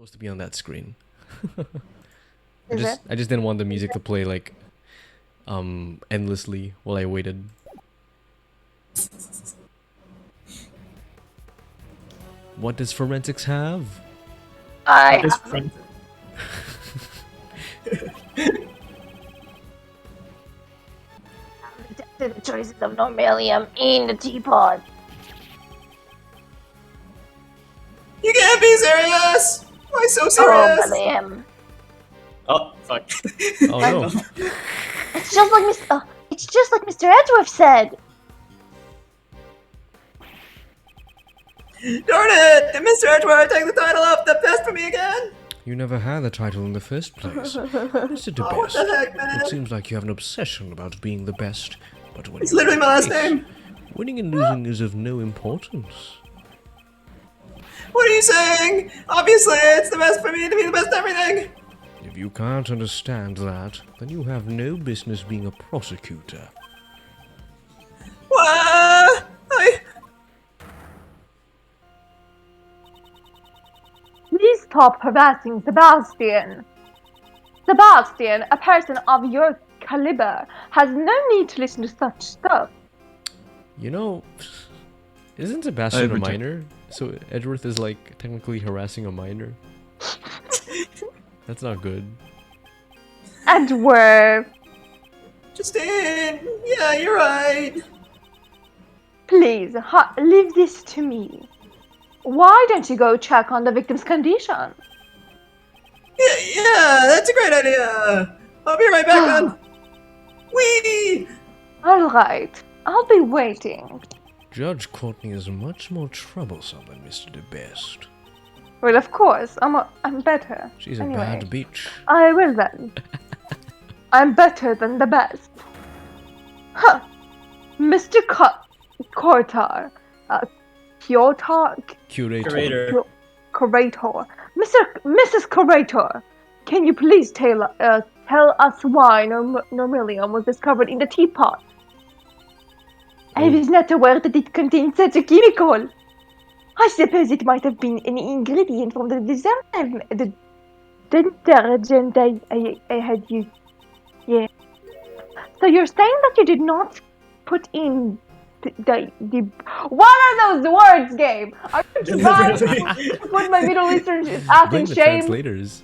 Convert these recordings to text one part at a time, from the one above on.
supposed to be on that screen. Is it? I just didn't want the music to play like endlessly while I waited. What does forensics have? I His have friend. detected the traces of normalium in the teapot. You can't be serious! Why so Oh, serious? William. Oh, fuck. Oh no. It's just like Mr. Edgeworth said. Darn it! Did Mr. Edgeworth take the title off the best for me again? You never had the title in the first place. Mr. De Oh, what Best. the heck, man? It seems like you have an obsession about being the best, but when It's you literally my last face, name. winning and losing is of no importance. What are you saying? Obviously, it's the best for me to be the best at everything. If you can't understand that, then you have no business being a prosecutor. What? Please stop harassing Sebastian. Sebastian, a person of your caliber, has no need to listen to such stuff. You know, isn't Sebastian a reject- minor? So Edgeworth is like technically harassing a minor? That's not good. Edgeworth, Justine, yeah, you're right. please, leave this to me. Why don't you go check on the victim's condition? Yeah, that's a great idea. I'll be right back then. Whee! Alright, I'll be waiting. Judge Courtney is much more troublesome than Mr. De Best. Well, of course, I'm better. She's a Anyway. bad bitch. I will then. I'm better than the best. Huh. Mr. Cortar. Kyotar? Curator. Curator. Curator. Mrs. Curator, can you please tell us why normalium was discovered in the teapot? I was not aware that it contained such a chemical. I suppose it might have been an ingredient from the detergent I had used. Yeah. So you're saying that you did not put in the what are those words, Gabe? Are you trying to put my Middle Eastern ass Blame in the shame? translators.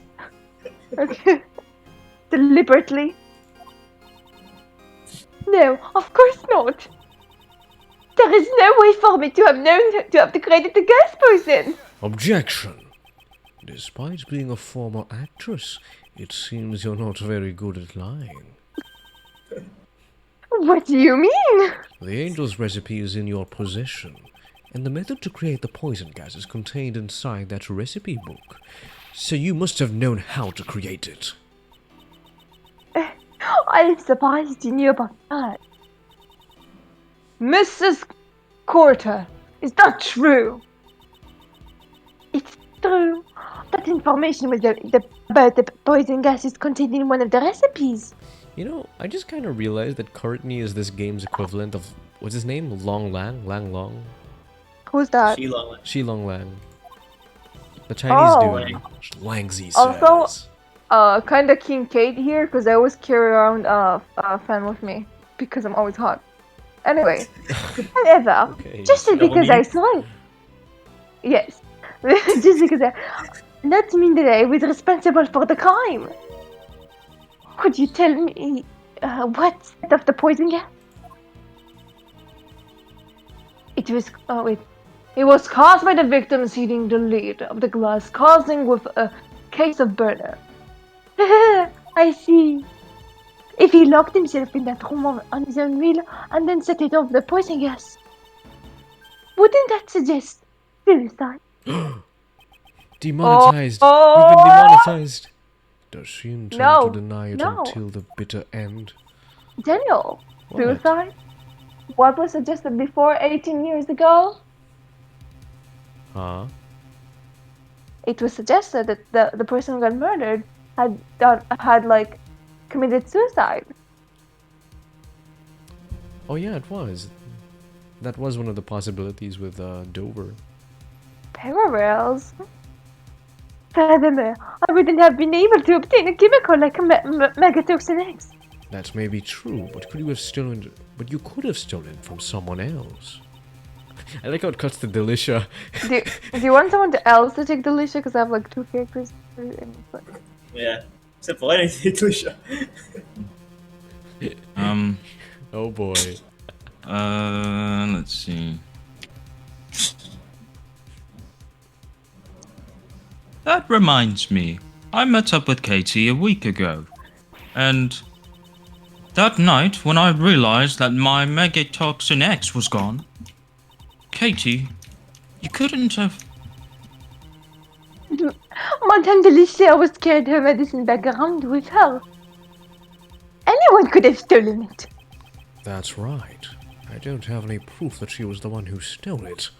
Okay. Deliberately? No, of course not. There is no way for me to have known to have degraded the ghost person. Objection! Despite being a former actress, it seems you're not very good at lying. What do you mean? The angel's recipe is in your possession, and the method to create the poison gas is contained inside that recipe book. So you must have known how to create it. I'm surprised you knew about that. Mrs. Corter, is that true? It's true. That information was about the poison gases contained in one of the recipes. You know, I just kind of realized that Courtney is this game's equivalent of, what's his name? Long Lang? Lang Long? Who's that? Sheila. Shi Long Lang. The Chinese Oh. dude. Langzi Also- says. Kinda Kincaid here, because I always carry around a fan with me, because I'm always hot. Anyway, however, Okay. just because I mean? saw it. Yes. Just because that means that I was responsible for the crime. Could you tell me what set off the poison gas? It was caused by the victims heating the lid of the glass, causing with a case of burner. I see. If he locked himself in that room on his own will and then set it off the poison gas, wouldn't that suggest suicide? Demonetized. Oh. We've been demonetized. Does she intend No. to deny it No. until the bitter end? Daniel, What? suicide? What was suggested before 18 years ago? Huh? It was suggested that the person who got murdered had like committed suicide. Oh yeah, it was. That was one of the possibilities with Dover. Parallels. Furthermore, I wouldn't have been able to obtain a chemical like Megatoxin X. That may be true, but you could have stolen from someone else. I like how it cuts to Delicia. Do you want someone else to take Delicia? Because I have like 2 characters. Yeah. Simple anything, Alicia. Oh boy. Let's see. That reminds me, I met up with Katie a week ago, and that night when I realized that my Megatoxin X was gone, Katie, you couldn't have... Madame Delicia was carried her medicine bag around with her. Anyone could have stolen it. That's right. I don't have any proof that she was the one who stole it.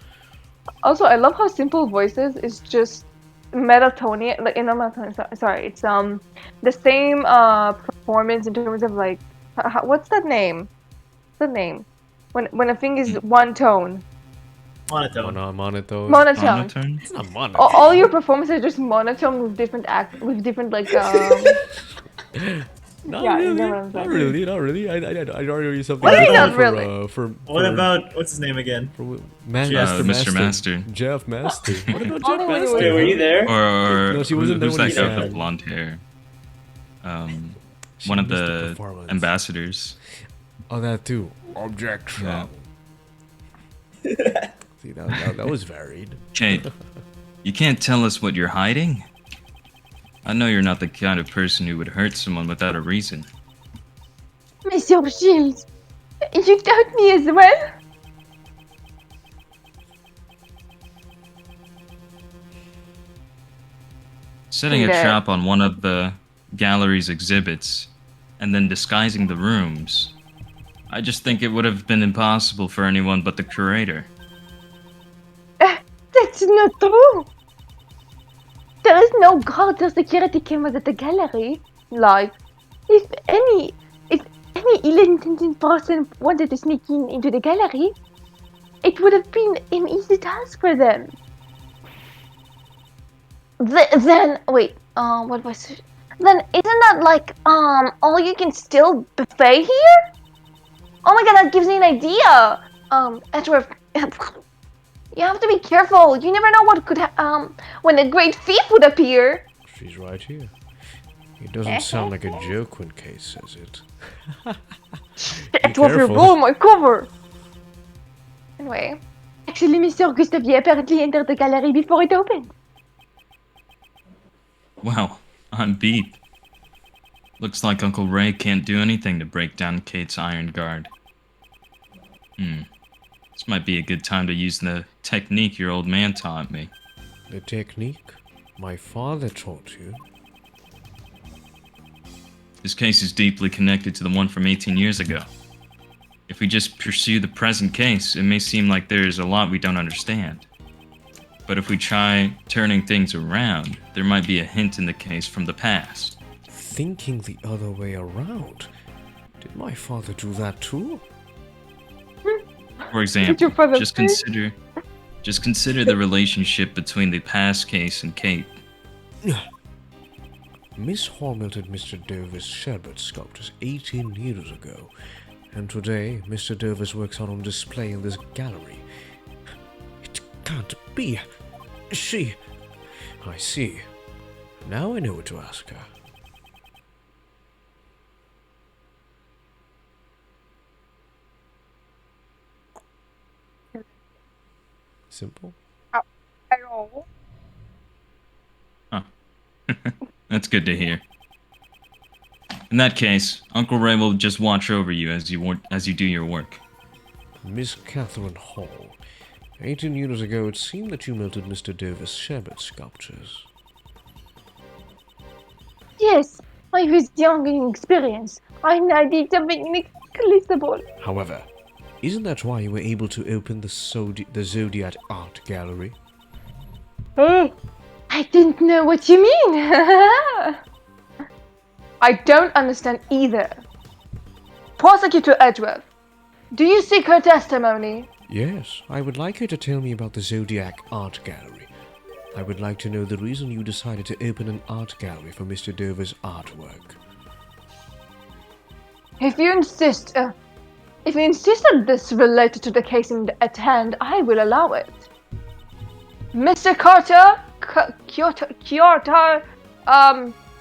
Also, I love how Simple Voices is just Metatonian, like in Metatonian. Sorry, it's the same performance in terms of like what's that name? What's the name? When a thing is one tone. Monotone. Monotone. Monotone. It's not monotone. All your performances are just monotone with different like Not yeah, you really. know what I'm saying. Not really. I'd argue something. What do you mean, different not really? What about what's his name again? Mr. Master. Jeff Master. What about Jeff Wait, Master? Wait, were you there? Or No, she wasn't there who's when that he guy with the sang. blonde hair? She One of missed the performance. ambassadors. Oh, that too. Objection. Yeah. See, that was varied. Kate, you can't tell us what you're hiding? I know you're not the kind of person who would hurt someone without a reason. Monsieur Shields, you doubt me as well? Setting a Yeah. trap on one of the gallery's exhibits and then disguising the rooms. I just think it would have been impossible for anyone but the curator. That's not true. There is no guard or security cameras at the gallery. Like, if any ill-intentioned person wanted to sneak into the gallery, it would have been an easy task for them. Then wait, what was it? Then isn't that like all you can still buffet here? Oh my god, that gives me an idea. Edgeworth, you have to be careful. You never know what could when a great thief would appear. She's right here. It doesn't sound like a joke when Kate says it. Edgeworth, you careful. roll my cover. Anyway, actually, Monsieur Gustavier apparently entered the gallery before it opened. Wow, I'm beat. Looks like Uncle Ray can't do anything to break down Kate's iron guard. This might be a good time to use the technique your old man taught me. The technique my father taught you. This case is deeply connected to the one from 18 years ago. If we just pursue the present case, it may seem like there's a lot we don't understand. But if we try turning things around, there might be a hint in the case from the past. Thinking the other way around. Did my father do that too? For example, your father just say? consider the relationship between the past case and Kate. Miss Hall melted Mr. Dover's sherbet sculptures 18 years ago, and today Mr. Dover's works are on display in this gallery. It can't be. She... I see. Now I know what to ask her. Simple? Hello. That's good to hear. In that case, Uncle Ray will just watch over you as you do your work. Miss Catherine Hall. 18 years ago, it seemed that you melted Mr. Dover's sherbet sculptures. Yes, I was young and inexperienced. I did something inexplicable. However, isn't that why you were able to open the Zodiac Art Gallery? Hey, I didn't know what you mean. I don't understand either. Prosecutor Edgeworth, do you seek her testimony? Yes, I would like her to tell me about the Zodiac Art Gallery. I would like to know the reason you decided to open an art gallery for Mr. Dover's artwork. If you insist that this related to the case at hand, I will allow it. Mr. Carter, Kyoto,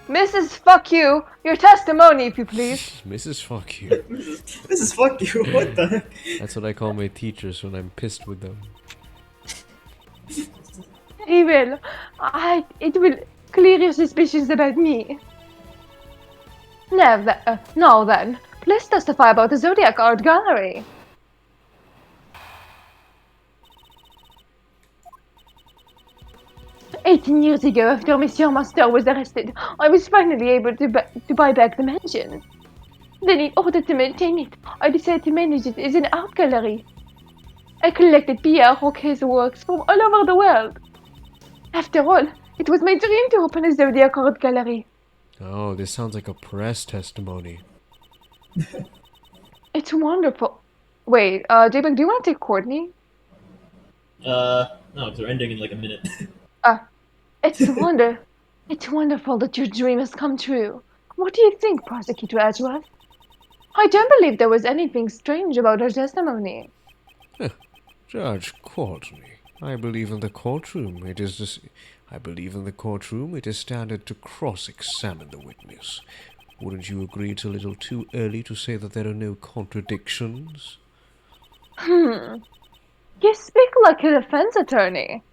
Mrs. Fuck You, your testimony, if you please. Mrs. Fuck You. This is fuck you. What the heck? That's what I call my teachers when I'm pissed with them. He will. It will clear your suspicions about me. Now then, please testify about the Zodiac Art Gallery. "18 years ago, after Monsieur Master was arrested, I was finally able to buy back the mansion. Then in order to maintain it, I decided to manage it as an art gallery. I collected Pierre Roquet's works from all over the world. After all, it was my dream to open a Zodiac Art Gallery. Oh, this sounds like a press testimony. It's wonderful. Wait, J-Bug, do you want to take Courtney? No, because we're ending in like a minute. It's wonderful that your dream has come true. What do you think, Prosecutor Edgeworth? I don't believe there was anything strange about her testimony. Judge Courtney, I believe in the courtroom. It is standard to cross-examine the witness. Wouldn't you agree it's a little too early to say that there are no contradictions? You speak like a defense attorney.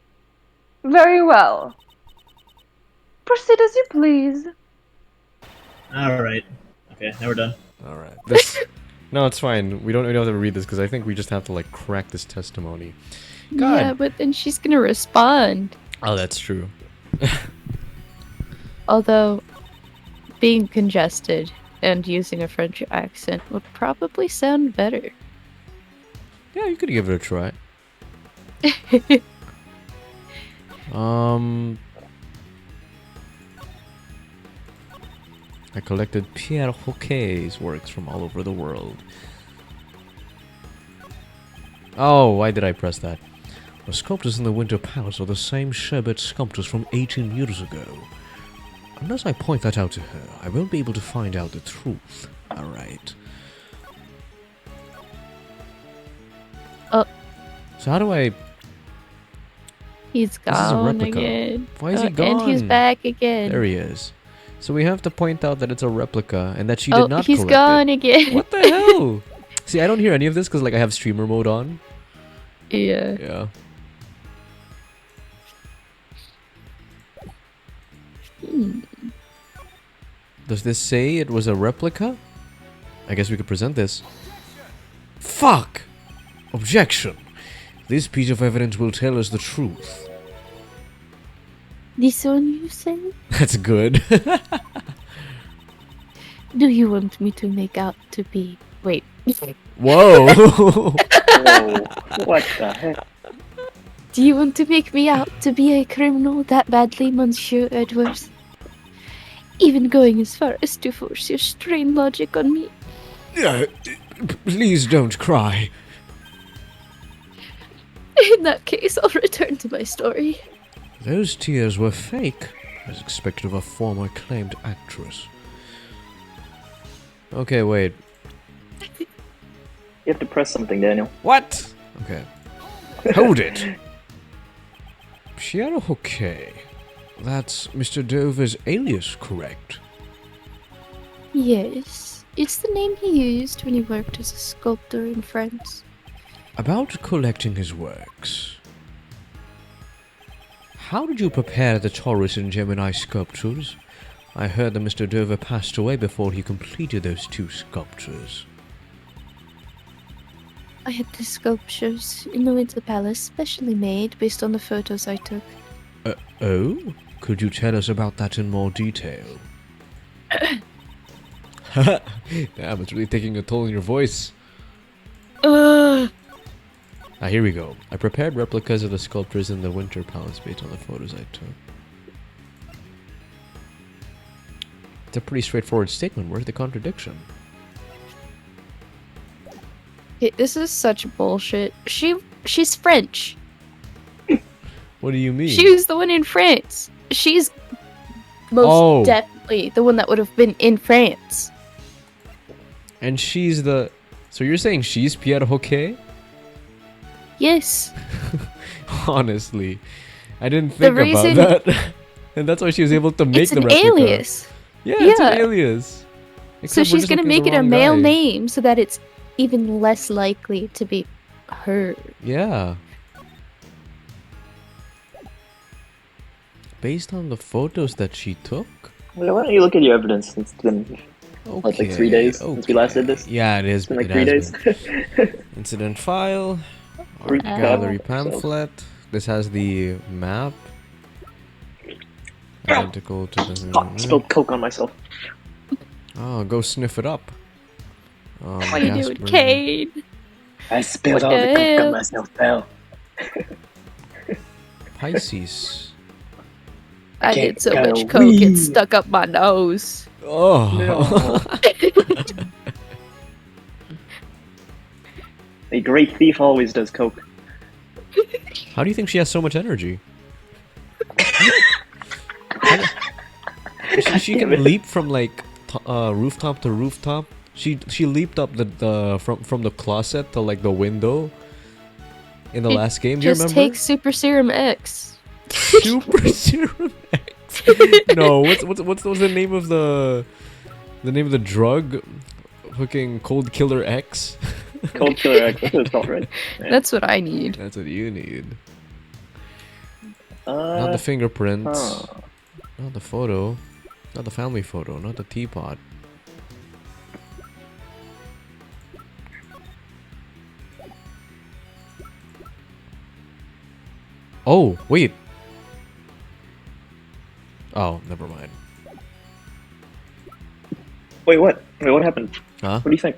Very well. Proceed as you please. Alright. Okay, now we're done. Alright. No, it's fine. We don't have to read this because I think we just have to, like, crack this testimony. God. Yeah, but then she's gonna respond. Oh, that's true. Although, being congested and using a French accent would probably sound better. Yeah, you could give it a try. I collected Pierre Roquet's works from all over the world. Oh, why did I press that? The sculptors in the Winter Palace are the same sherbet sculptors from 18 years ago. Unless I point that out to her, I won't be able to find out the truth. Alright. Oh. So how do I... He's This is a gone replica. again. Why is he gone? And he's back again. There he is. So we have to point out that it's a replica and that she did not he's collect gone it. again. What the hell? See, I don't hear any of this because like I have streamer mode on. Yeah. Yeah. Does this say it was a replica? I guess we could present this. Fuck! Objection! This piece of evidence will tell us the truth. This one you say? That's good. Do you want me to make out to be... Wait. Whoa! Whoa, what the heck? Do you want to make me out to be a criminal that badly, Monsieur Edwards? Even going as far as to force your strained logic on me? Please don't cry. In that case, I'll return to my story. Those tears were fake, as expected of a former acclaimed actress. Okay, wait. You have to press something, Daniel. What? Okay. Hold it! Pierre Roquet. That's Mr. Dover's alias, correct? Yes, it's the name he used when he worked as a sculptor in France. About collecting his works. How did you prepare the Taurus and Gemini sculptures? I heard that Mr. Dover passed away before he completed those two sculptures. I had the sculptures in the Winter Palace specially made based on the photos I took. Oh? Could you tell us about that in more detail? Damn, it's really taking a toll on your voice. Here we go. I prepared replicas of the sculptures in the Winter Palace based on the photos I took. It's a pretty straightforward statement. Where's the contradiction? Okay, this is such bullshit. She's French. What do you mean? She was the one in France. She's most Oh. definitely the one that would have been in France. And she's the... So you're saying she's Pierre Hoquet? Yes. Honestly, I didn't think reason- about that. And that's why she was able to make It's the an replica. Yeah. It's an alias. So Except we're she's just gonna looking at make the it a wrong male guy. name so that it's even less likely to be her. Yeah. Based on the photos that she took? Well, why don't you look at your evidence? It's been like 3 days since we last did this. Yeah, it is. It's been like it 3 has days. been. Incident file. Art Recap. gallery So- pamphlet. This has the map. Identical to the... Fuck, spilled coke on myself. Oh, go sniff it up. What are you doing, Gasper. Kane? I spilled What all the the coke hell? on myself, pal. Pisces. I Can't did so go much coke, wee. it stuck up my nose. Oh. A great thief always does coke. How do you think she has so much energy? She damn can it. leap from like rooftop to rooftop. She leaped up the from the closet to like the window in the It last game. Do you Just remember? take Super Serum X. Super Serum X. No, what's the name of the name of the drug? Fucking Cold Killer X. Cold Killer X, that's what it's called, right? Yeah. That's what I need. That's what you need. Not the Uh, fingerprints. huh. Not the photo. Not the family photo. Not the teapot. Oh, wait. Oh, never mind. Wait, what? Wait, what happened? Huh? What do you think?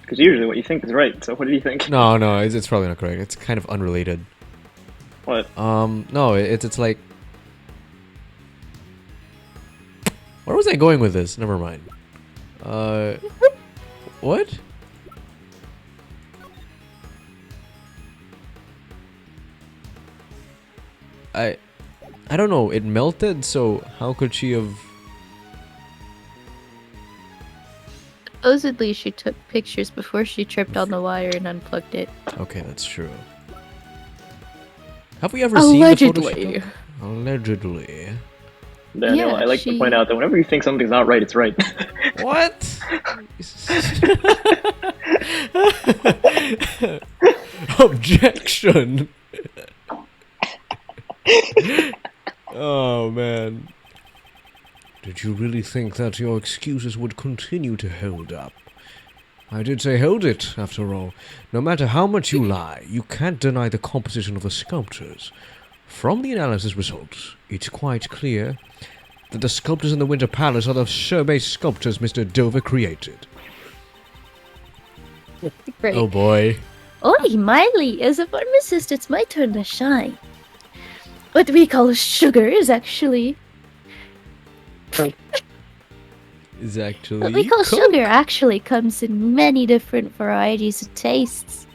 Because usually what you think is right, so what do you think? No, it's probably not correct. It's kind of unrelated. What? No, it's like... Where was I going with this? Never mind. What? I don't know. It melted, so how could she have... Supposedly, she took pictures before she tripped on the wire and unplugged it. Okay, that's true. Have we ever seen the photo she Allegedly. took? Allegedly. Daniel, Yeah, I like she- to point out that whenever you think something's not right, it's right. What? Objection. Oh man. Did you really think that your excuses would continue to hold up? I did say hold it, after all. No matter how much you lie, you can't deny the composition of the sculptures. From the analysis results, it's quite clear that the sculptures in the Winter Palace are the Sythe sculptures Mr. Dover created. Great. Oh boy. Oi, Miley, as a pharmacist, it's my turn to shine. What we call sugar is actually... Is actually What we call Coke. sugar actually comes in many different varieties of tastes.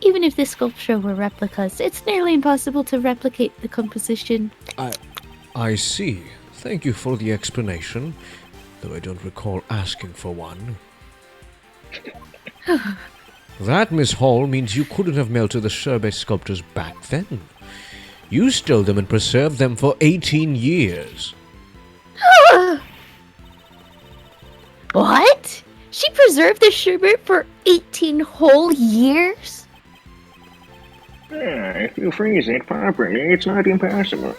Even if this sculpture were replicas, it's nearly impossible to replicate the composition. I see. Thank you for the explanation, though I don't recall asking for one. That, Miss Hall, means you couldn't have melted the Sythe sculptures back then. You stole them and preserved them for 18 years. What? She preserved the sherbet for 18 whole years? If you freeze it properly, it's not impossible.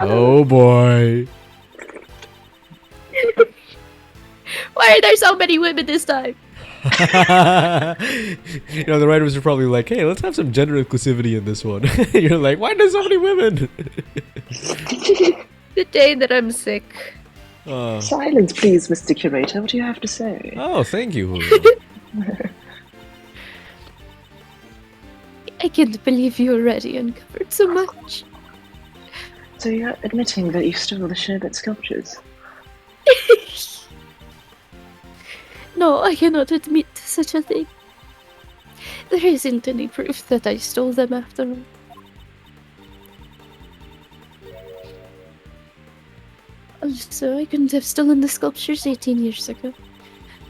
Oh boy. Why are there so many women this time? You know, the writers are probably like, hey, let's have some gender inclusivity in this one. You're like, why there's so many women? The day that I'm sick. Silence, please, Mr. Curator. What do you have to say? Oh, thank you, Julio. I can't believe you already uncovered so much. So you're admitting that you stole the sherbet sculptures? No, I cannot admit to such a thing. There isn't any proof that I stole them after all. Also, I couldn't have stolen the sculptures 18 years ago.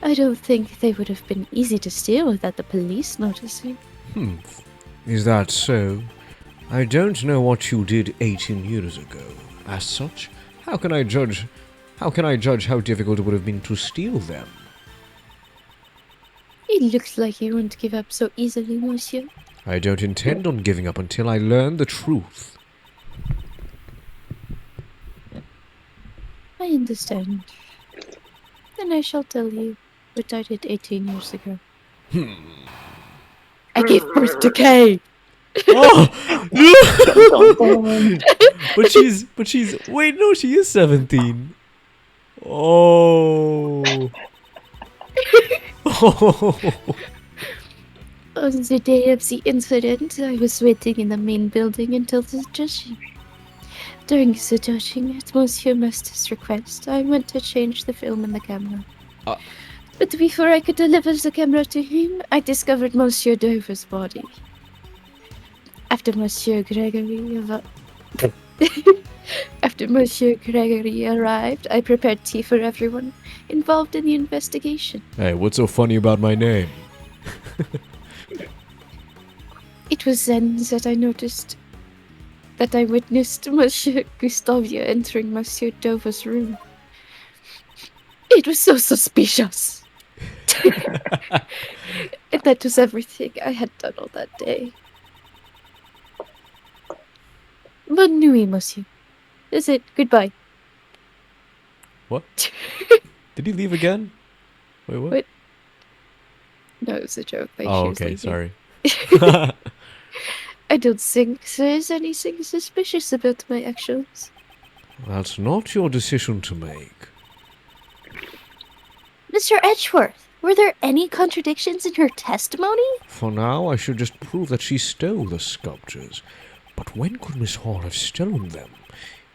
I don't think they would have been easy to steal without the police noticing. Is that so? I don't know what you did 18 years ago. As such, how can I judge how difficult it would have been to steal them? It looks like you won't give up so easily, monsieur. I don't intend on giving up until I learn the truth. I understand. Then I shall tell you what I did 18 years ago. I gave birth to Kay! Oh! Dun, dun, dun. But she's, wait, no, she is 17. Oh. Oh. On the day of the incident, I was waiting in the main building until the judging. During the judging, at Monsieur Master's request, I went to change the film in the camera. But before I could deliver the camera to him, I discovered Monsieur Dover's body. After Monsieur Gregory arrived, I prepared tea for everyone involved in the investigation. Hey, what's so funny about my name? It was then that I witnessed Monsieur Gustavia entering Monsieur Dover's room. It was so suspicious. And that was everything I had done all that day. Bonne nuit, monsieur. That's it. Goodbye. What? Did he leave again? Wait, what? What? No, it was a joke. Oh, okay, sorry. I don't think there's anything suspicious about my actions. That's not your decision to make. Mr. Edgeworth, were there any contradictions in her testimony? For now, I should just prove that she stole the sculptures. But when could Miss Hall have stolen them?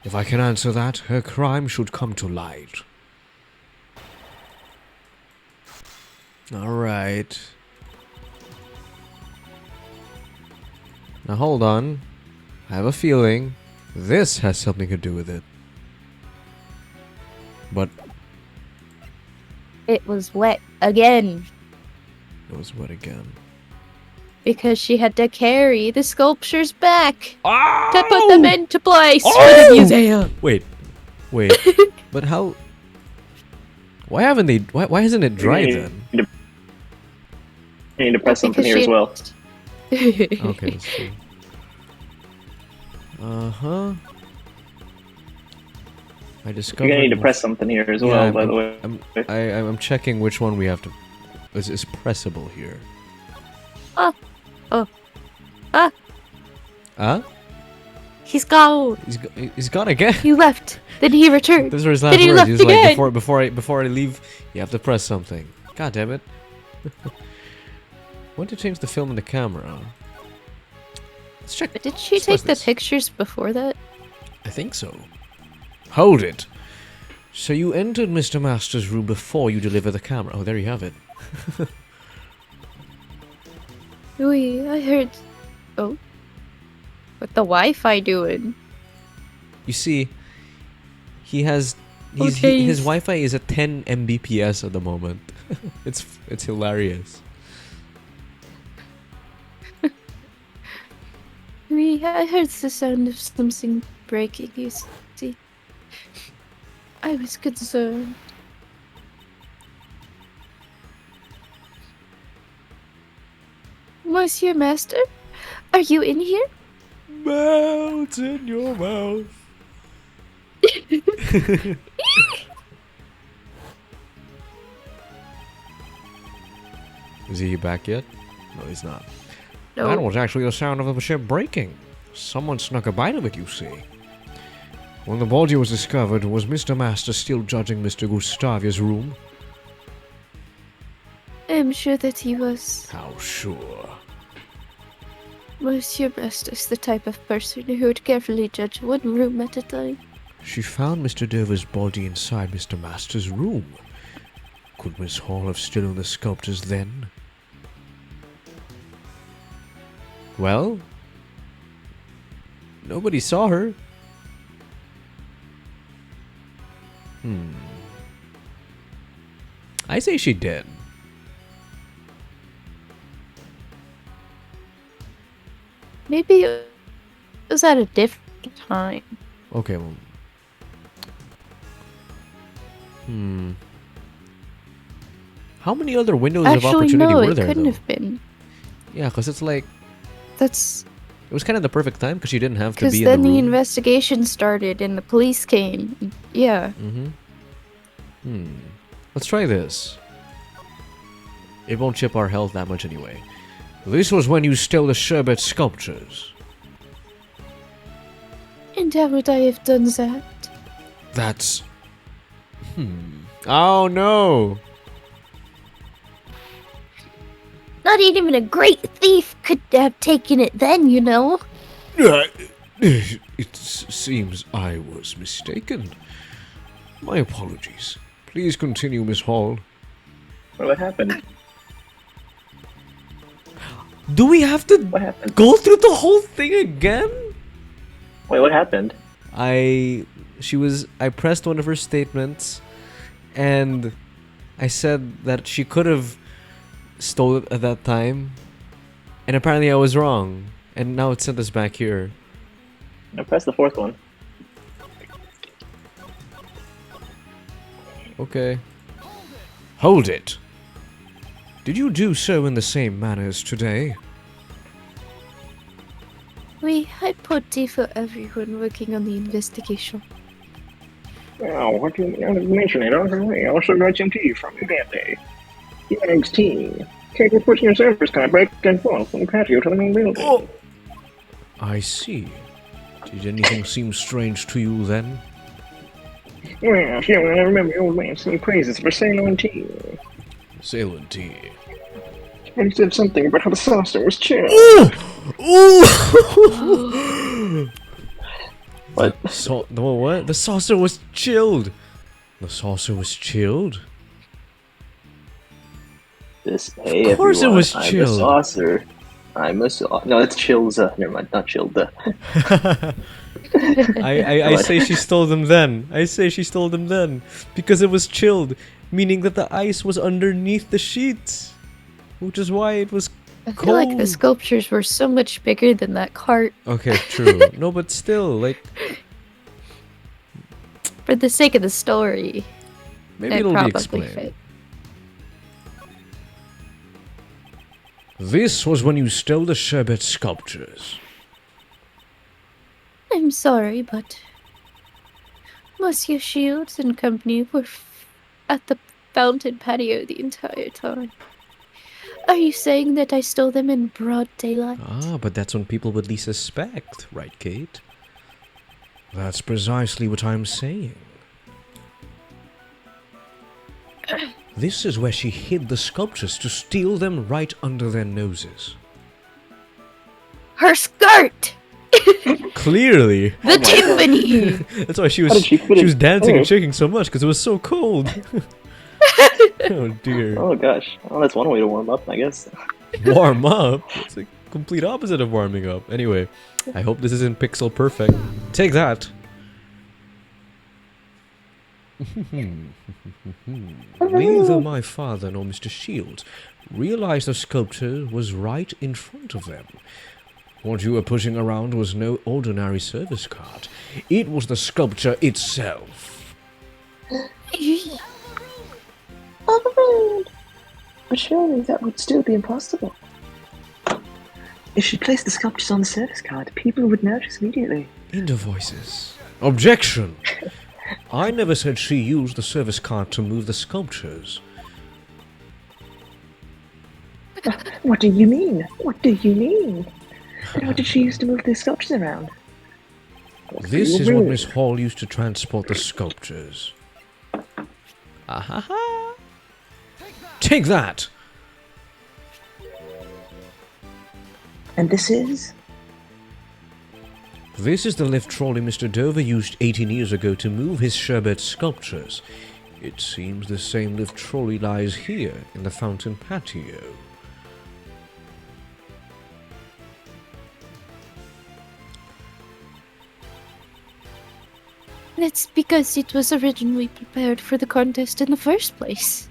If I can answer that, her crime should come to light. Alright. Now hold on. I have a feeling this has something to do with it. But It was wet again. it was what again? Because she had to carry the sculptures back Oh! to put them into place for Oh! the museum. Wait. But how? Why haven't they? Why hasn't it dried then? You need to press something here as well. Okay, let's see. I discovered. You're gonna need to press something here as well, by the way. I'm checking which one we have to. Is pressable here? Huh? He's gone. He's gone again. He left. Then he returned. Those are his last Then he words. left He was like, again. before I leave, you have to press something. God damn it! When to change the film and the camera? Let's check. But did she let's take press the this. pictures before that? I think so. Hold it. So you entered Mr. Master's room before you deliver the camera. Oh, there you have it. Wait, I heard. Oh. What the Wi-Fi doing? You see, his jeez. Wi-Fi is at 10 Mbps at the moment. it's hilarious. Wait, I heard the sound of something breaking, you see. I was concerned. Monsieur Master? Are you in here? Melt in your mouth. Is he back yet? No, he's not. No. That was actually the sound of a ship breaking. Someone snuck a bite of it, you see. When the body was discovered, was Mr. Master still judging Mr. Gustavia's room? I'm sure that he was. How sure? Monsieur Master's the type of person who would carefully judge one room at a time. She found Mr. Dover's body inside Mr. Master's room. Could Miss Hall have stolen the sculptures then? Well, nobody saw her. I say she did. Maybe it was at a different time. Okay, well. How many other windows of Actually, opportunity no, were it there, couldn't though? have been. Yeah, because it's like, That's it was kind of the perfect time because she didn't have to because be in then the the room. investigation started and the police came. Yeah. Let's try this. It won't chip our health that much anyway. This was when you stole the sherbet sculptures. And how would I have done that? That's... Oh no! Not even a great thief could have taken it then, you know. It seems I was mistaken. My apologies. Please continue, Miss Hall. What happened? Do we have to What happened? go through the whole thing again? Wait, what happened? I pressed one of her statements, and I said that she could have stole it at that time, and apparently I was wrong, and now it sent us back here. Now press the fourth one. Okay. Hold it! Did you do so in the same manner as today? We had putty for everyone working on the investigation. Oh, what do you mention it? I also got some tea from you that day. Thanks, tea. Take it pushing your service car back and forth from the patio to the main building. Oh! I see. Did anything seem strange to you then? Well, sure, I remember the old man singing praises for Ceylon tea. Ceylon tea. And he said something about how the saucer was chilled. Ooh! What? What? The saucer was chilled! The saucer was chilled? Hey, Of course everyone, it was I'm chilled. the saucer. I'm a No, it's Chilza. Never mind, not Childa. I say she stole them then. I say she stole them then. Because it was chilled. Meaning that the ice was underneath the sheets. Which is why it was I feel like the cold. sculptures were so much bigger than that cart. Okay, true. No, but still, like... For the sake of the story, Maybe it it'll be probably explained. fit. This was when you stole the sherbet sculptures. I'm sorry, but Monsieur Shields and company were at the fountain patio the entire time. Are you saying that I stole them in broad daylight? Ah, but that's when people would least suspect, right, Kate? That's precisely what I'm saying. This is where she hid the sculptures to steal them right under their noses. Her skirt! Clearly! The timpani! That's why she How did she fit was it? dancing and Oh. shaking so much, because it was so cold. Oh dear. Oh gosh. Well, that's one way to warm up, I guess. Warm up? It's the complete opposite of warming up. Anyway, I hope this isn't pixel perfect. Take that! Neither my father nor Mr. Shields realized the sculpture was right in front of them. What you were pushing around was no ordinary service cart. It was the sculpture itself. Oh, but surely that would still be impossible. If she placed the sculptures on the service card, people would notice immediately. Inner voices. Objection! I never said she used the service cart to move the sculptures. What do you mean? What do you mean? And what did she use to move the sculptures around? This is what Miss Hall used to transport the sculptures. Ahaha! Take that! And this is? This is the lift trolley Mr. Dover used 18 years ago to move his sherbet sculptures. It seems the same lift trolley lies here in the fountain patio. That's because it was originally prepared for the contest in the first place.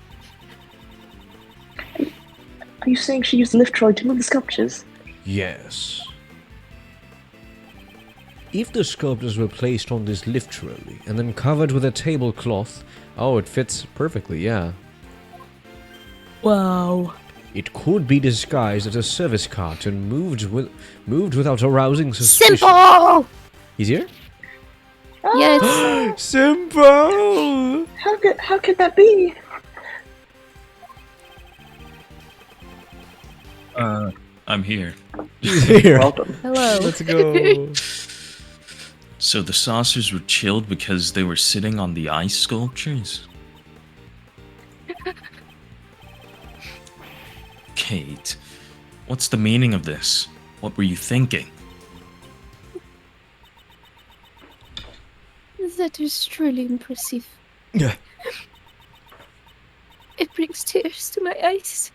Are you saying she used the lift trolley to move the sculptures? Yes. If the sculptures were placed on this lift trolley and then covered with a tablecloth, oh, it fits perfectly, yeah. Wow. It could be disguised as a service cart and moved without arousing suspicion. Simple! He's here? Yes. Simple! How could that be? I'm here. He's here. Welcome. Hello. Let's go. So the saucers were chilled because they were sitting on the ice sculptures? Kate, what's the meaning of this? What were you thinking? That is truly impressive. Yeah. It brings tears to my eyes.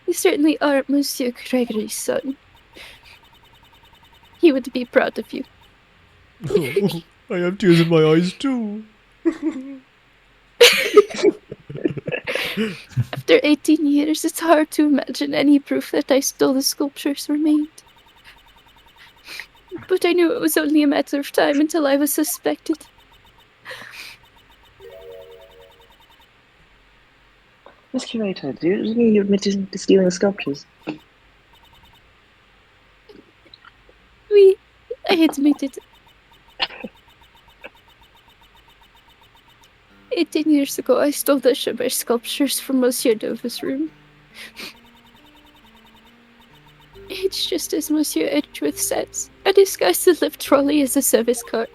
You certainly are Monsieur Gregory's son. He would be proud of you. I have tears in my eyes too. After 18 years, it's hard to imagine any proof that I stole the sculptures were made. But I knew it was only a matter of time until I was suspected. Miss Curator, do you mean you admitted to stealing the sculptures? I admitted. 18 years ago, I stole the Chabert sculptures from Monsieur Dova's room. It's just as Monsieur Edgeworth says. I disguised the lift trolley as a service cart.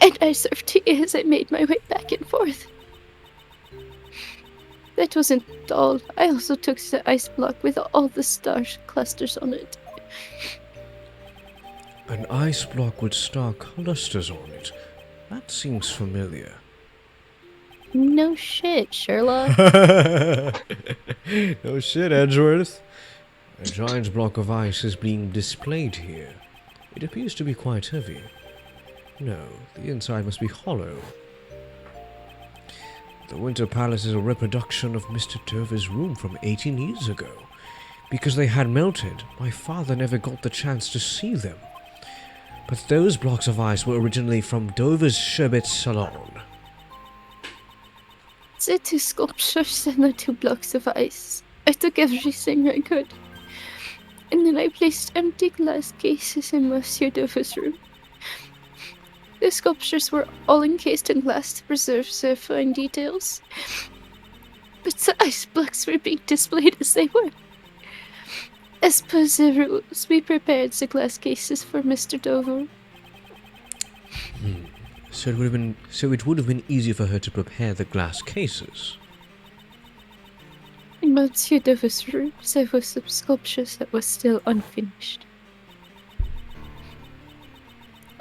And I served tea as I made my way back and forth. That wasn't all. I also took the ice block with all the star clusters on it. An ice block with star clusters on it. That seems familiar. No shit, Sherlock. No shit, Edgeworth. A giant block of ice is being displayed here. It appears to be quite heavy. No, the inside must be hollow. The Winter Palace is a reproduction of Mr. Dover's room from 18 years ago. Because they had melted, my father never got the chance to see them. But those blocks of ice were originally from Dover's sherbet salon. The 2 sculptures and the 2 blocks of ice. I took everything I could. And then I placed empty glass cases in Monsieur Dover's room. The sculptures were all encased in glass to preserve their fine details. But the ice blocks were being displayed as they were. As per the rules, we prepared the glass cases for Mr. Dover. So it would have been easier for her to prepare the glass cases. In Monsieur Dover's room, there were some sculptures that were still unfinished.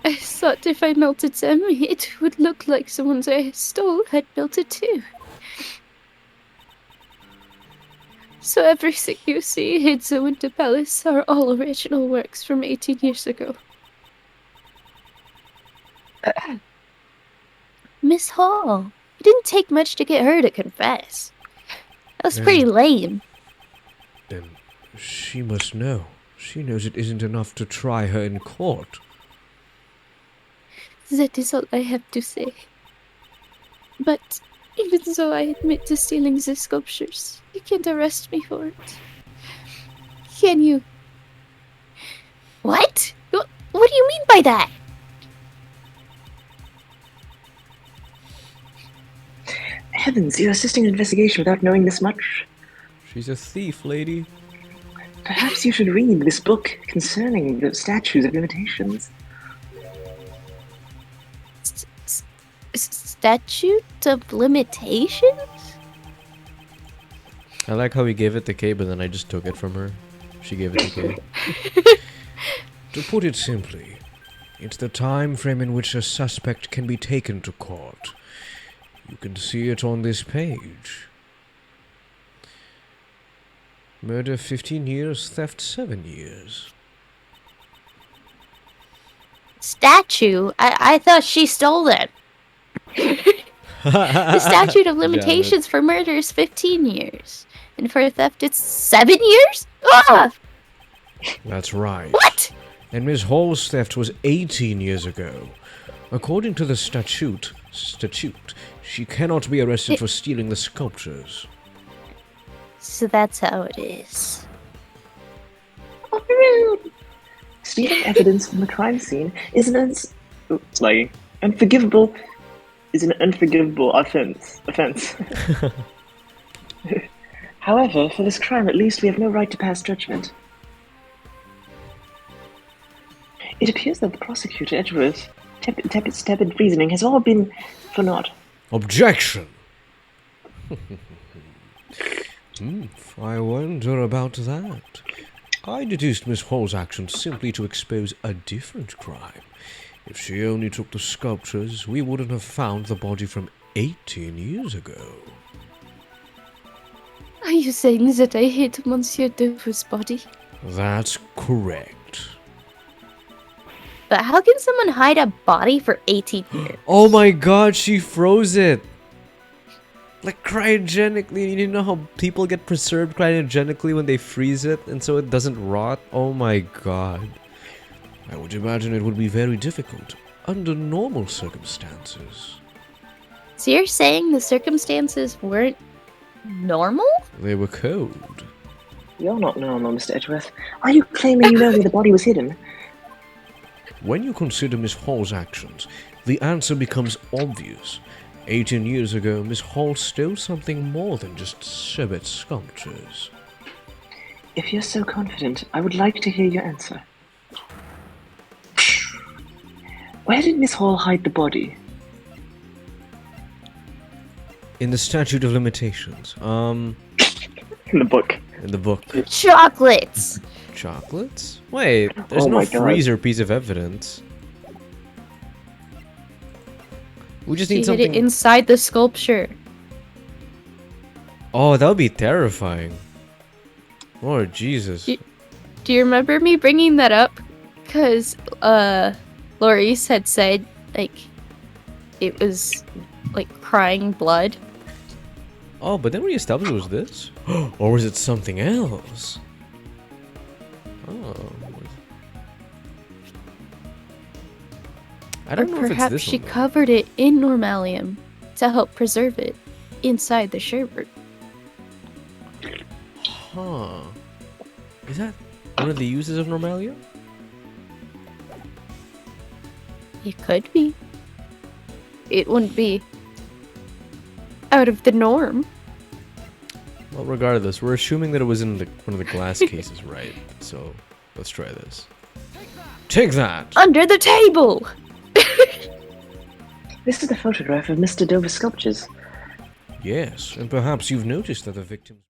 I thought if I melted them, it would look like someone I stole had built it too. So everything you see in the Winter Palace are all original works from 18 years ago. Miss Hall, it didn't take much to get her to confess. That was pretty lame. Then she must know. She knows it isn't enough to try her in court. That is all I have to say. But even though I admit to stealing the sculptures, you can't arrest me for it. Can you? What? What do you mean by that? Heavens, you're assisting an investigation without knowing this much? She's a thief, lady. Perhaps you should read this book concerning the statutes of limitations. Statute of limitations? I like how he gave it to Kay, but then I just took it from her. She gave it to Kay. To put it simply, it's the time frame in which a suspect can be taken to court. You can see it on this page. Murder 15 years, theft 7 years. statue? I thought she stole it. The statute of limitations for murder is 15 years. And for theft, it's 7 years? Ah! That's right. What? And Miss Hall's theft was 18 years ago. According to the statute, she cannot be arrested for stealing the sculptures. So that's how it is. Stealing evidence from the crime scene is an unforgivable offense. However, for this crime, at least we have no right to pass judgment. It appears that the prosecutor, Edgeworth's tepid reasoning has all been for naught. Objection! I wonder about that. I deduced Miss Hall's actions simply to expose a different crime. If she only took the sculptures, we wouldn't have found the body from 18 years ago. Are you saying that I hid Monsieur Dover's body? That's correct. But how can someone hide a body for 18 years? Oh my god, she froze it! Like cryogenically, you know how people get preserved cryogenically when they freeze it and so it doesn't rot? Oh my god. I would imagine it would be very difficult under normal circumstances. So you're saying the circumstances weren't normal? They were cold. You're not normal, Mr. Edgeworth. Are you claiming you know where the body was hidden? When you consider Miss Hall's actions, the answer becomes obvious. 18 years ago, Miss Hall stole something more than just Sherbet sculptures. If you're so confident, I would like to hear your answer. Where did Miss Hall hide the body? In the statute of limitations. In the book. In the book. Chocolates! Chocolates? Wait, there's Oh no my God. freezer piece of evidence. We just She need hid it something. inside the sculpture. Oh, that would be terrifying. Lord Jesus. Do you remember me bringing that up? Because, Laurice had said, like, it was, like, crying blood. Oh, but then we established it was this? Or was it something else? Oh. I don't know if it's Perhaps this she one. covered it in normalium to help preserve it inside the sherbet. Huh. Is that one of the uses of Normalia? It could be. It wouldn't be out of the norm. Well, regardless, we're assuming that it was in one of the glass cases, right? So, let's try this. Take that! Under the table! This is a photograph of Mr. Dover's sculptures. Yes, and perhaps you've noticed that the victims...